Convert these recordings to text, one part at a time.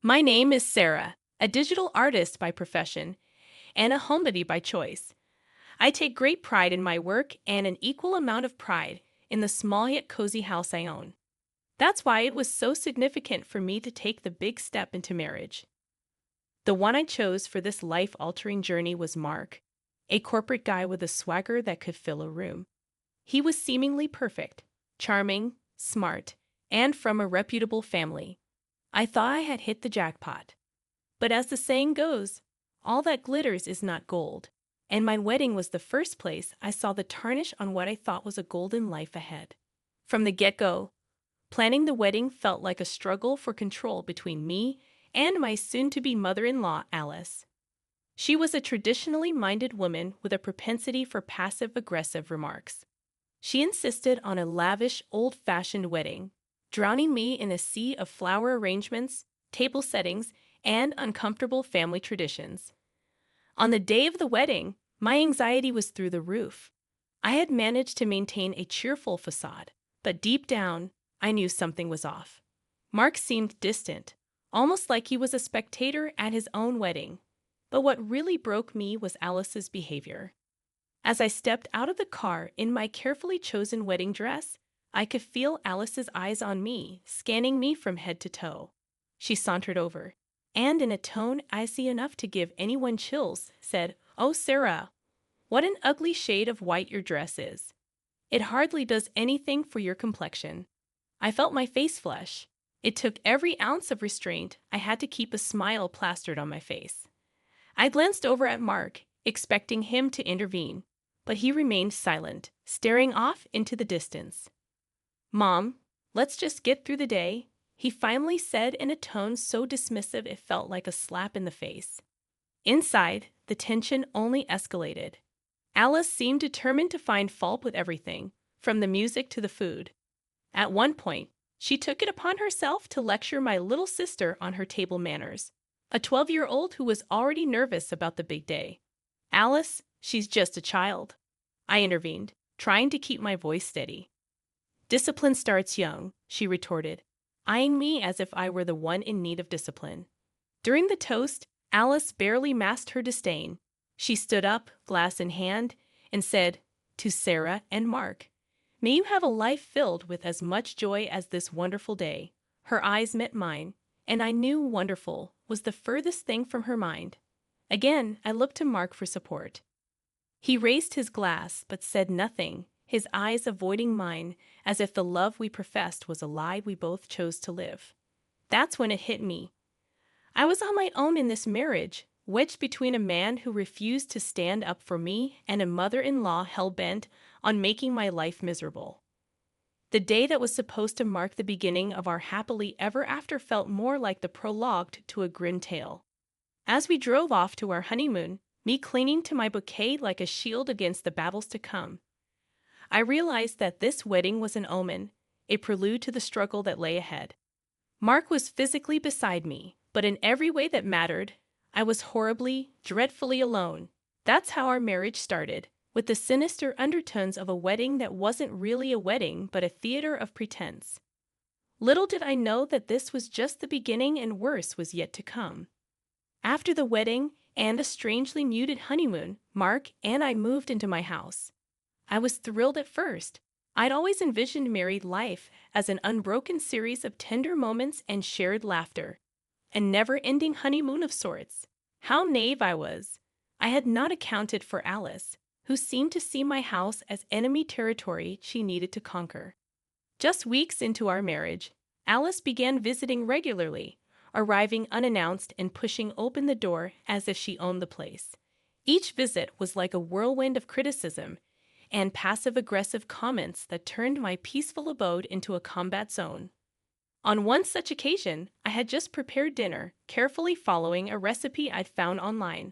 My name is Sarah, a digital artist by profession and a homebody by choice. I take great pride in my work and an equal amount of pride in the small yet cozy house I own. That's why it was so significant for me to take the big step into marriage. The one I chose for this life-altering journey was Mark, a corporate guy with a swagger that could fill a room. He was seemingly perfect, charming, smart, and from a reputable family. I thought I had hit the jackpot. But as the saying goes, all that glitters is not gold, and my wedding was the first place I saw the tarnish on what I thought was a golden life ahead. From the get-go, planning the wedding felt like a struggle for control between me and my soon-to-be mother-in-law, Alice. She was a traditionally minded woman with a propensity for passive-aggressive remarks. She insisted on a lavish, old-fashioned wedding, drowning me in a sea of flower arrangements, table settings, and uncomfortable family traditions. On the day of the wedding, my anxiety was through the roof. I had managed to maintain a cheerful facade, but deep down, I knew something was off. Mark seemed distant, almost like he was a spectator at his own wedding. But what really broke me was Alice's behavior. As I stepped out of the car in my carefully chosen wedding dress, I could feel Alice's eyes on me, scanning me from head to toe. She sauntered over, and in a tone icy enough to give anyone chills, said, "Oh, Sarah, what an ugly shade of white your dress is. It hardly does anything for your complexion." I felt my face flush. It took every ounce of restraint. I had to keep a smile plastered on my face. I glanced over at Mark, expecting him to intervene, but he remained silent, staring off into the distance. "Mom, let's just get through the day," he finally said in a tone so dismissive it felt like a slap in the face. Inside, the tension only escalated. Alice seemed determined to find fault with everything, from the music to the food. At one point, she took it upon herself to lecture my little sister on her table manners, a 12-year-old who was already nervous about the big day. "Alice, she's just a child," I intervened, trying to keep my voice steady. "Discipline starts young," she retorted, eyeing me as if I were the one in need of discipline. During the toast, Alice barely masked her disdain. She stood up, glass in hand, and said, "To Sarah and Mark, may you have a life filled with as much joy as this wonderful day." Her eyes met mine, and I knew wonderful was the furthest thing from her mind. Again, I looked to Mark for support. He raised his glass, but said nothing, his eyes avoiding mine, as if the love we professed was a lie we both chose to live. That's when it hit me. I was on my own in this marriage, wedged between a man who refused to stand up for me and a mother-in-law hell-bent on making my life miserable. The day that was supposed to mark the beginning of our happily ever after felt more like the prologue to a grim tale. As we drove off to our honeymoon, me clinging to my bouquet like a shield against the battles to come, I realized that this wedding was an omen, a prelude to the struggle that lay ahead. Mark was physically beside me, but in every way that mattered, I was horribly, dreadfully alone. That's how our marriage started, with the sinister undertones of a wedding that wasn't really a wedding but a theater of pretense. Little did I know that this was just the beginning and worse was yet to come. After the wedding and a strangely muted honeymoon, Mark and I moved into my house. I was thrilled at first. I'd always envisioned married life as an unbroken series of tender moments and shared laughter, a never-ending honeymoon of sorts. How naive I was. I had not accounted for Alice, who seemed to see my house as enemy territory she needed to conquer. Just weeks into our marriage, Alice began visiting regularly, arriving unannounced and pushing open the door as if she owned the place. Each visit was like a whirlwind of criticism and passive-aggressive comments that turned my peaceful abode into a combat zone. On one such occasion, I had just prepared dinner, carefully following a recipe I'd found online.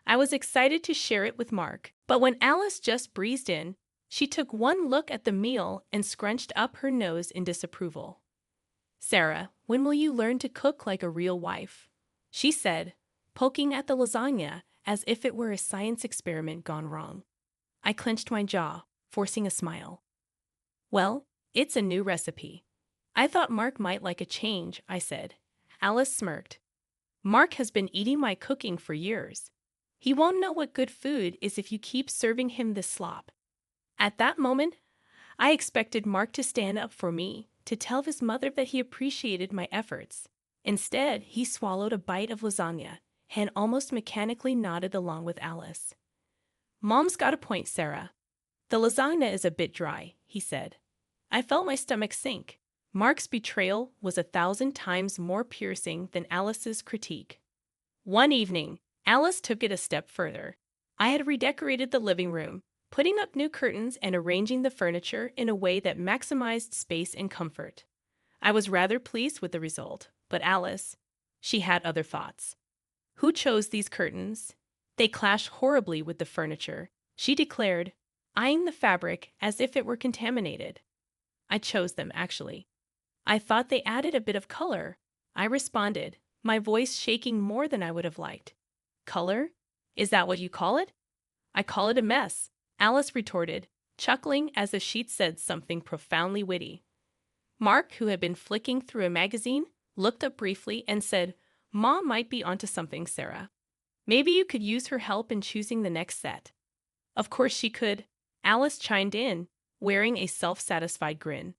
I was excited to share it with Mark, but when Alice just breezed in, she took one look at the meal and scrunched up her nose in disapproval. "Sarah, when will you learn to cook like a real wife?" she said, poking at the lasagna as if it were a science experiment gone wrong. I clenched my jaw, forcing a smile. "Well, it's a new recipe. I thought Mark might like a change," I said. Alice smirked, Mark has been eating my cooking for years. He won't know what good food is if you keep serving him this slop. At that moment, I expected Mark to stand up for me, to tell his mother that he appreciated my efforts. Instead, he swallowed a bite of lasagna and almost mechanically nodded along with Alice. Mom's got a point, Sarah. The lasagna is a bit dry, he said. I felt my stomach sink. Mark's betrayal was 1,000 times more piercing than Alice's critique. One evening, Alice took it a step further. I had redecorated the living room, putting up new curtains and arranging the furniture in a way that maximized space and comfort. I was rather pleased with the result, but Alice, she had other thoughts. Who chose these curtains? They clash horribly with the furniture, she declared, eyeing the fabric as if it were contaminated. I chose them, actually. I thought they added a bit of color, I responded, my voice shaking more than I would have liked. Color? Is that what you call it? I call it a mess, Alice retorted, chuckling as if she'd said something profoundly witty. Mark, who had been flicking through a magazine, looked up briefly and said, Mom might be onto something, Sarah. Maybe you could use her help in choosing the next set. Of course she could, Alice chimed in, wearing a self-satisfied grin.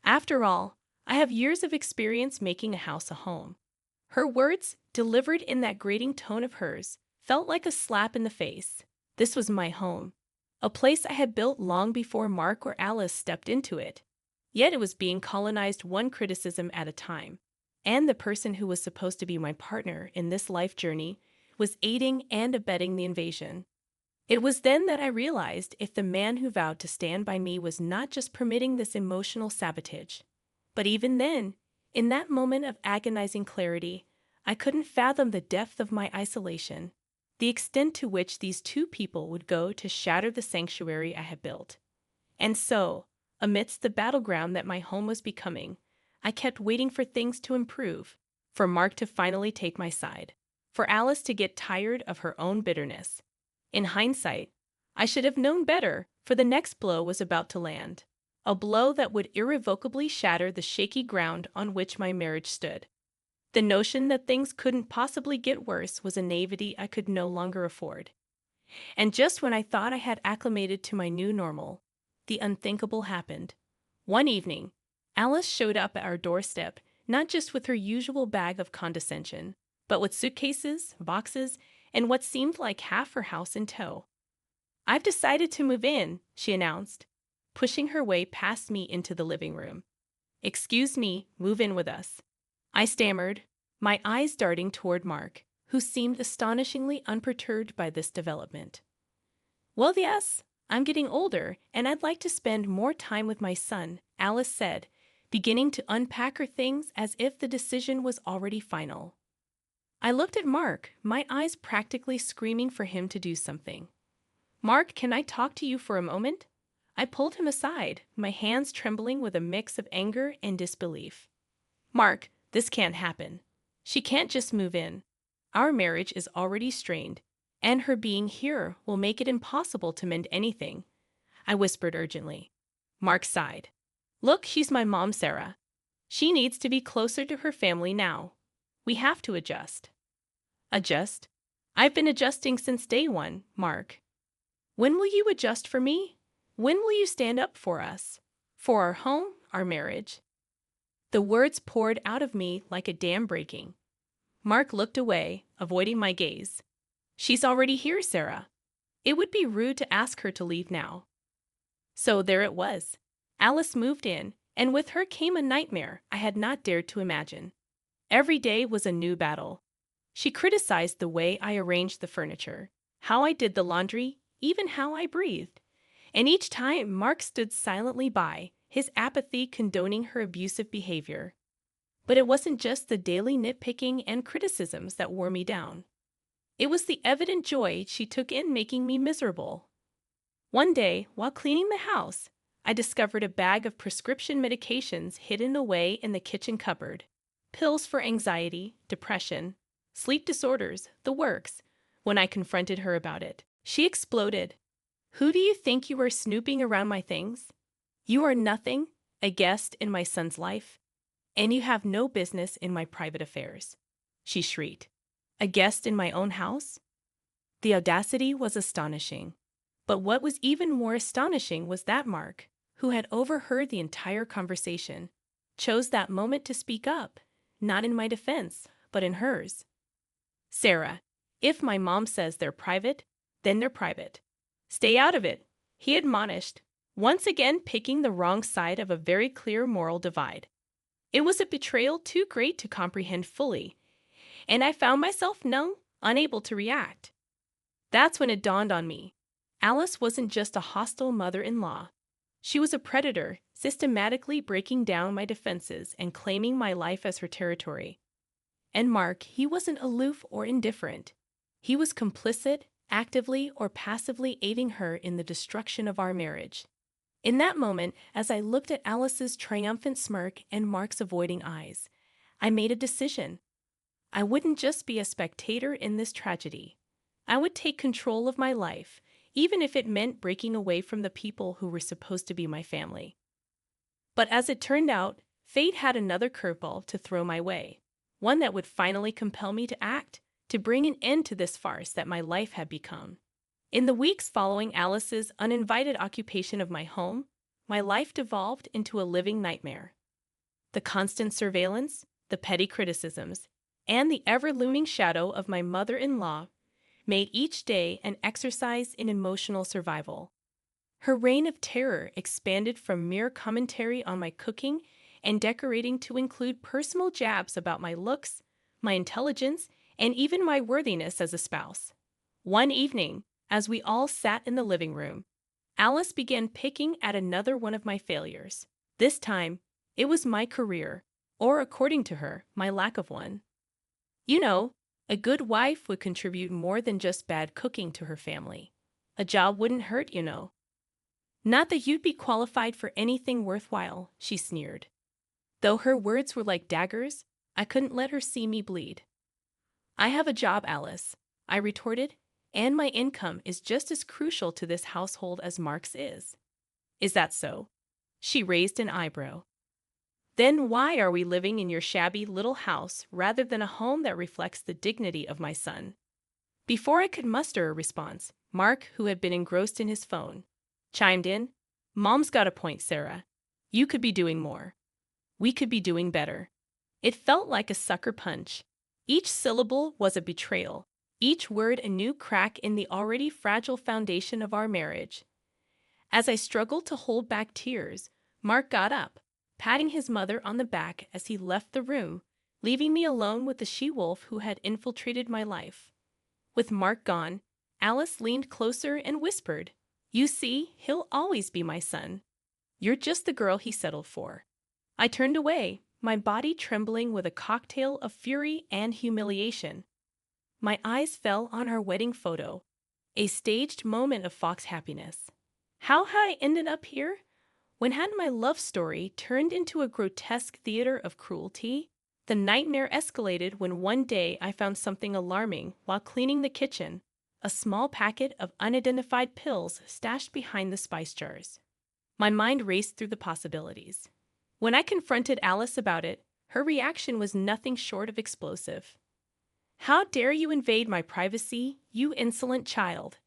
After all, I have years of experience making a house a home. Her words, delivered in that grating tone of hers, felt like a slap in the face. This was my home, a place I had built long before Mark or Alice stepped into it. Yet it was being colonized one criticism at a time, and the person who was supposed to be my partner in this life journey was aiding and abetting the invasion. It was then that I realized if the man who vowed to stand by me was not just permitting this emotional sabotage, but even then, in that moment of agonizing clarity, I couldn't fathom the depth of my isolation, the extent to which these two people would go to shatter the sanctuary I had built. And so, amidst the battleground that my home was becoming, I kept waiting for things to improve, for Mark to finally take my side, for Alice to get tired of her own bitterness. In hindsight, I should have known better, for the next blow was about to land. A blow that would irrevocably shatter the shaky ground on which my marriage stood. The notion that things couldn't possibly get worse was a naivety I could no longer afford. And just when I thought I had acclimated to my new normal, the unthinkable happened. One evening, Alice showed up at our doorstep, not just with her usual bag of condescension, but with suitcases, boxes, and what seemed like half her house in tow. I've decided to move in, she announced, pushing her way past me into the living room. Excuse me, move in with us. I stammered, my eyes darting toward Mark, who seemed astonishingly unperturbed by this development. Well, yes, I'm getting older, and I'd like to spend more time with my son, Alice said, beginning to unpack her things as if the decision was already final. I looked at Mark, my eyes practically screaming for him to do something. Mark, can I talk to you for a moment? I pulled him aside, my hands trembling with a mix of anger and disbelief. Mark, this can't happen. She can't just move in. Our marriage is already strained, and her being here will make it impossible to mend anything, I whispered urgently. Mark sighed. Look, she's my mom, Sarah. She needs to be closer to her family now. We have to adjust. Adjust? I've been adjusting since day one, Mark. When will you adjust for me? When will you stand up for us? For our home, our marriage? The words poured out of me like a dam breaking. Mark looked away, avoiding my gaze. She's already here, Sarah. It would be rude to ask her to leave now. So there it was. Alice moved in, and with her came a nightmare I had not dared to imagine. Every day was a new battle. She criticized the way I arranged the furniture, how I did the laundry, even how I breathed. And each time Mark stood silently by, his apathy condoning her abusive behavior. But it wasn't just the daily nitpicking and criticisms that wore me down. It was the evident joy she took in making me miserable. One day, while cleaning the house, I discovered a bag of prescription medications hidden away in the kitchen cupboard. Pills for anxiety, depression, sleep disorders, the works. When I confronted her about it, she exploded. Who do you think you are snooping around my things? You are nothing, a guest in my son's life, and you have no business in my private affairs, she shrieked. A guest in my own house? The audacity was astonishing. But what was even more astonishing was that Mark, who had overheard the entire conversation, chose that moment to speak up, not in my defense, but in hers. Sarah, if my mom says they're private, then they're private. Stay out of it, he admonished, once again picking the wrong side of a very clear moral divide. It was a betrayal too great to comprehend fully, and I found myself unable to react. That's when it dawned on me. Alice wasn't just a hostile mother-in-law. She was a predator, systematically breaking down my defenses and claiming my life as her territory. And Mark, he wasn't aloof or indifferent. He was complicit, actively or passively aiding her in the destruction of our marriage. In that moment, as I looked at Alice's triumphant smirk and Mark's avoiding eyes, I made a decision. I wouldn't just be a spectator in this tragedy. I would take control of my life, even if it meant breaking away from the people who were supposed to be my family. But as it turned out, fate had another curveball to throw my way, one that would finally compel me to act, to bring an end to this farce that my life had become. In the weeks following Alice's uninvited occupation of my home, my life devolved into a living nightmare. The constant surveillance, the petty criticisms, and the ever-looming shadow of my mother-in-law made each day an exercise in emotional survival. Her reign of terror expanded from mere commentary on my cooking and decorating to include personal jabs about my looks, my intelligence, and even my worthiness as a spouse. One evening, as we all sat in the living room, Alice began picking at another one of my failures. This time, it was my career, or according to her, my lack of one. You know, a good wife would contribute more than just bad cooking to her family. A job wouldn't hurt, you know. Not that you'd be qualified for anything worthwhile, she sneered. Though her words were like daggers, I couldn't let her see me bleed. I have a job, Alice, I retorted, and my income is just as crucial to this household as Mark's is. Is that so? She raised an eyebrow. Then why are we living in your shabby little house rather than a home that reflects the dignity of my son? Before I could muster a response, Mark, who had been engrossed in his phone, chimed in. Mom's got a point, Sarah. You could be doing more. We could be doing better. It felt like a sucker punch. Each syllable was a betrayal, each word a new crack in the already fragile foundation of our marriage. As I struggled to hold back tears, Mark got up, patting his mother on the back as he left the room, leaving me alone with the she-wolf who had infiltrated my life. With Mark gone, Alice leaned closer and whispered, "You see, he'll always be my son. You're just the girl he settled for." I turned away, my body trembling with a cocktail of fury and humiliation. My eyes fell on our wedding photo, a staged moment of Fox happiness. How had I ended up here? When had my love story turned into a grotesque theater of cruelty? The nightmare escalated when one day I found something alarming while cleaning the kitchen, a small packet of unidentified pills stashed behind the spice jars. My mind raced through the possibilities. When I confronted Alice about it, her reaction was nothing short of explosive. "How dare you invade my privacy, you insolent child?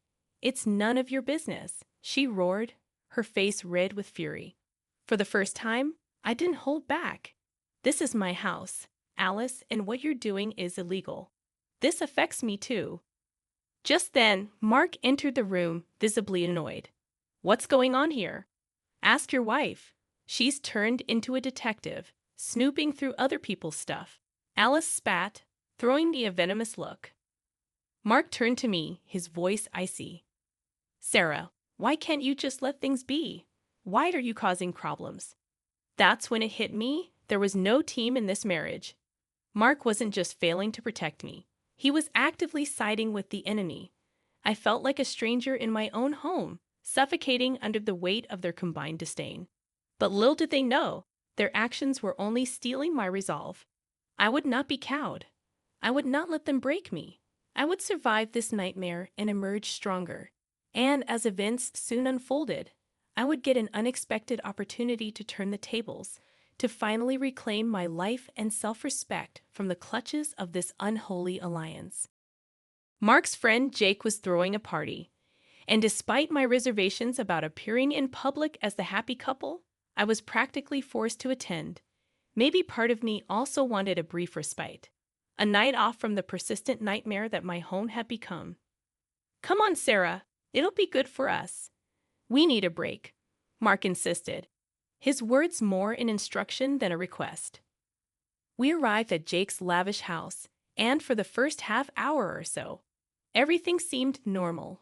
It's none of your business," she roared, her face red with fury. For the first time, I didn't hold back. "This is my house, Alice, and what you're doing is illegal. This affects me too." Just then, Mark entered the room, visibly annoyed. "What's going on here?" "Ask your wife. She's turned into a detective, snooping through other people's stuff." Alice spat, throwing me a venomous look. Mark turned to me, his voice icy. "Sarah, why can't you just let things be? Why are you causing problems?" That's when it hit me. There was no team in this marriage. Mark wasn't just failing to protect me. He was actively siding with the enemy. I felt like a stranger in my own home, suffocating under the weight of their combined disdain. But little did they know, their actions were only steeling my resolve. I would not be cowed. I would not let them break me. I would survive this nightmare and emerge stronger. And as events soon unfolded, I would get an unexpected opportunity to turn the tables, to finally reclaim my life and self-respect from the clutches of this unholy alliance. Mark's friend Jake was throwing a party, and despite my reservations about appearing in public as the happy couple, I was practically forced to attend. Maybe part of me also wanted a brief respite, a night off from the persistent nightmare that my home had become. "Come on, Sarah, it'll be good for us. We need a break," Mark insisted, his words more an instruction than a request. We arrived at Jake's lavish house, and for the first half-hour or so, everything seemed normal.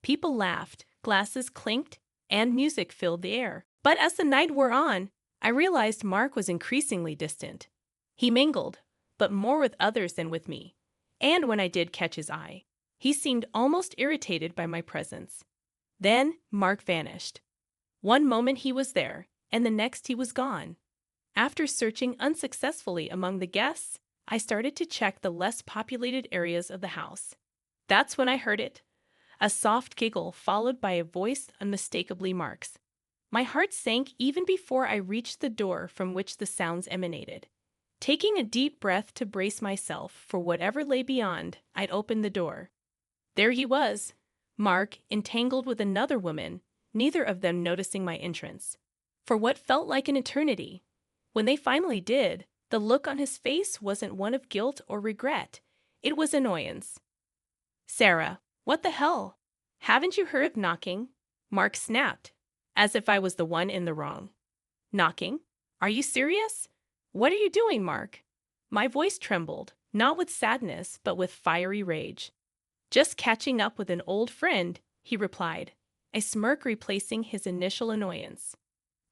People laughed, glasses clinked, and music filled the air. But as the night wore on, I realized Mark was increasingly distant. He mingled, but more with others than with me, and when I did catch his eye, he seemed almost irritated by my presence. Then Mark vanished. One moment he was there, and the next he was gone. After searching unsuccessfully among the guests, I started to check the less populated areas of the house. That's when I heard it. A soft giggle followed by a voice unmistakably Mark's. My heart sank even before I reached the door from which the sounds emanated. Taking a deep breath to brace myself for whatever lay beyond, I'd opened the door. There he was, Mark, entangled with another woman, neither of them noticing my entrance. For what felt like an eternity. When they finally did, the look on his face wasn't one of guilt or regret. It was annoyance. "Sarah, what the hell? Haven't you heard of knocking?" Mark snapped, as if I was the one in the wrong. "Knocking? Are you serious? What are you doing, Mark?" My voice trembled, not with sadness, but with fiery rage. "Just catching up with an old friend," he replied, a smirk replacing his initial annoyance.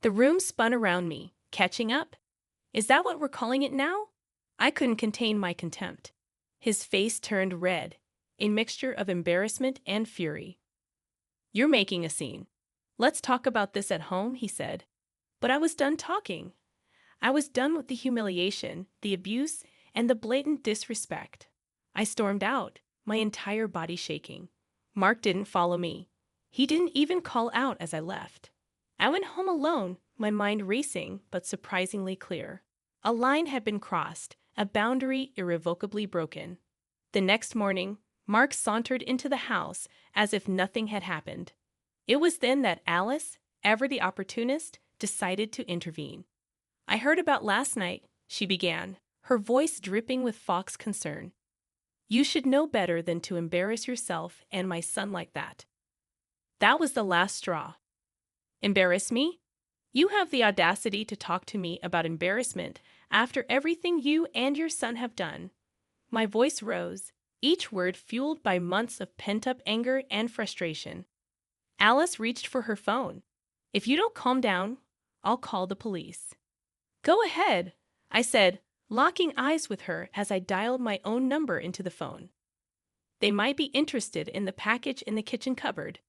The room spun around me. Catching up? Is that what we're calling it now? I couldn't contain my contempt. His face turned red, a mixture of embarrassment and fury. "You're making a scene. Let's talk about this at home," he said. But I was done talking. I was done with the humiliation, the abuse, and the blatant disrespect. I stormed out, my entire body shaking. Mark didn't follow me. He didn't even call out as I left. I went home alone, my mind racing but surprisingly clear. A line had been crossed, a boundary irrevocably broken. The next morning, Mark sauntered into the house as if nothing had happened. It was then that Alice, ever the opportunist, decided to intervene. "I heard about last night," she began, her voice dripping with Fox concern. "You should know better than to embarrass yourself and my son like that." That was the last straw. "Embarrass me? You have the audacity to talk to me about embarrassment after everything you and your son have done." My voice rose, each word fueled by months of pent-up anger and frustration. Alice reached for her phone. "If you don't calm down, I'll call the police." "Go ahead," I said, locking eyes with her as I dialed my own number into the phone. "They might be interested in the package in the kitchen cupboard."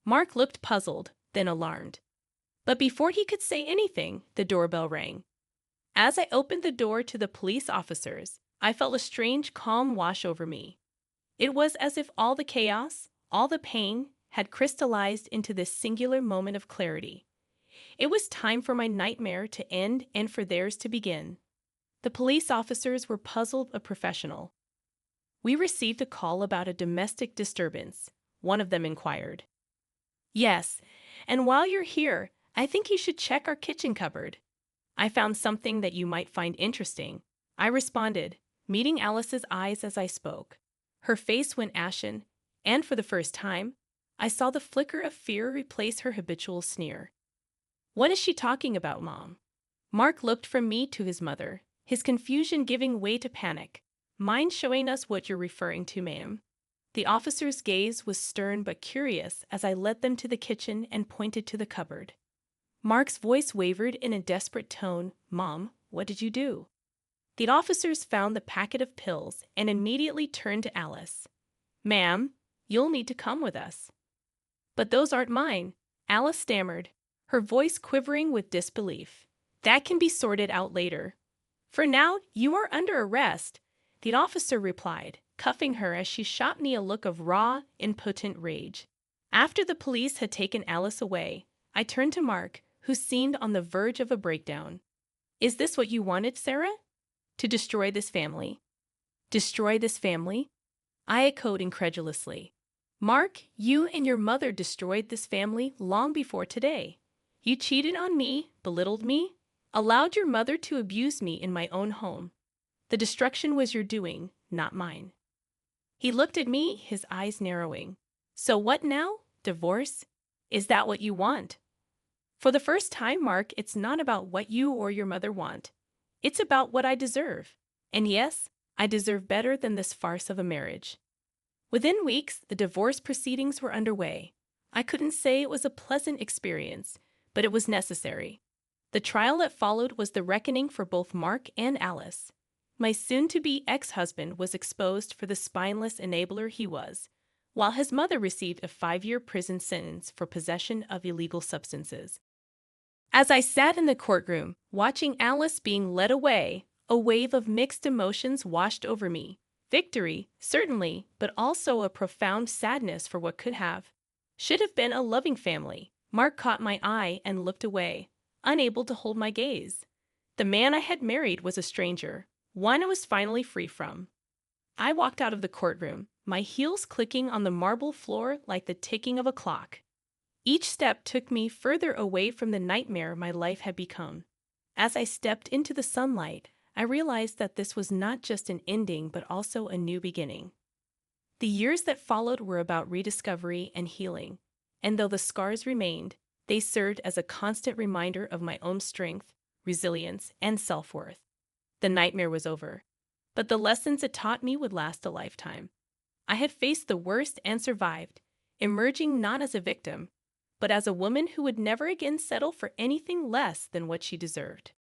Mark looked puzzled, then alarmed. But before he could say anything, the doorbell rang. As I opened the door to the police officers, I felt a strange calm wash over me. It was as if all the chaos, all the pain, had crystallized into this singular moment of clarity. It was time for my nightmare to end and for theirs to begin. The police officers were puzzled but professional. "We received a call about a domestic disturbance," one of them inquired. "Yes, and while you're here, I think you should check our kitchen cupboard. I found something that you might find interesting," I responded, meeting Alice's eyes as I spoke. Her face went ashen, and for the first time, I saw the flicker of fear replace her habitual sneer. "What is she talking about, Mom?" Mark looked from me to his mother, his confusion giving way to panic. "Mind showing us what you're referring to, ma'am?" The officer's gaze was stern but curious as I led them to the kitchen and pointed to the cupboard. Mark's voice wavered in a desperate tone. "Mom, what did you do?" The officers found the packet of pills and immediately turned to Alice. "Ma'am, you'll need to come with us." "But those aren't mine," Alice stammered, her voice quivering with disbelief. "That can be sorted out later. For now, you are under arrest," the officer replied, cuffing her as she shot me a look of raw, impotent rage. After the police had taken Alice away, I turned to Mark, who seemed on the verge of a breakdown. Is this what you wanted, Sarah? To destroy this family? Destroy this family? I echoed incredulously. Mark, you and your mother destroyed this family long before today. You cheated on me, belittled me, allowed your mother to abuse me in my own home. The destruction was your doing, not mine. He looked at me, his eyes narrowing. So what now? Divorce? Is that what you want? For the first time, Mark, it's not about what you or your mother want. It's about what I deserve. And yes, I deserve better than this farce of a marriage. Within weeks, the divorce proceedings were underway. I couldn't say it was a pleasant experience, but it was necessary. The trial that followed was the reckoning for both Mark and Alice. My soon-to-be ex-husband was exposed for the spineless enabler he was, while his mother received a 5-year prison sentence for possession of illegal substances. As I sat in the courtroom, watching Alice being led away, a wave of mixed emotions washed over me. Victory, certainly, but also a profound sadness for what could have, should have been a loving family. Mark caught my eye and looked away, unable to hold my gaze. The man I had married was a stranger, one I was finally free from. I walked out of the courtroom, my heels clicking on the marble floor like the ticking of a clock. Each step took me further away from the nightmare my life had become. As I stepped into the sunlight, I realized that this was not just an ending but also a new beginning. The years that followed were about rediscovery and healing, and though the scars remained, they served as a constant reminder of my own strength, resilience, and self-worth. The nightmare was over, but the lessons it taught me would last a lifetime. I had faced the worst and survived, emerging not as a victim, but as a woman who would never again settle for anything less than what she deserved.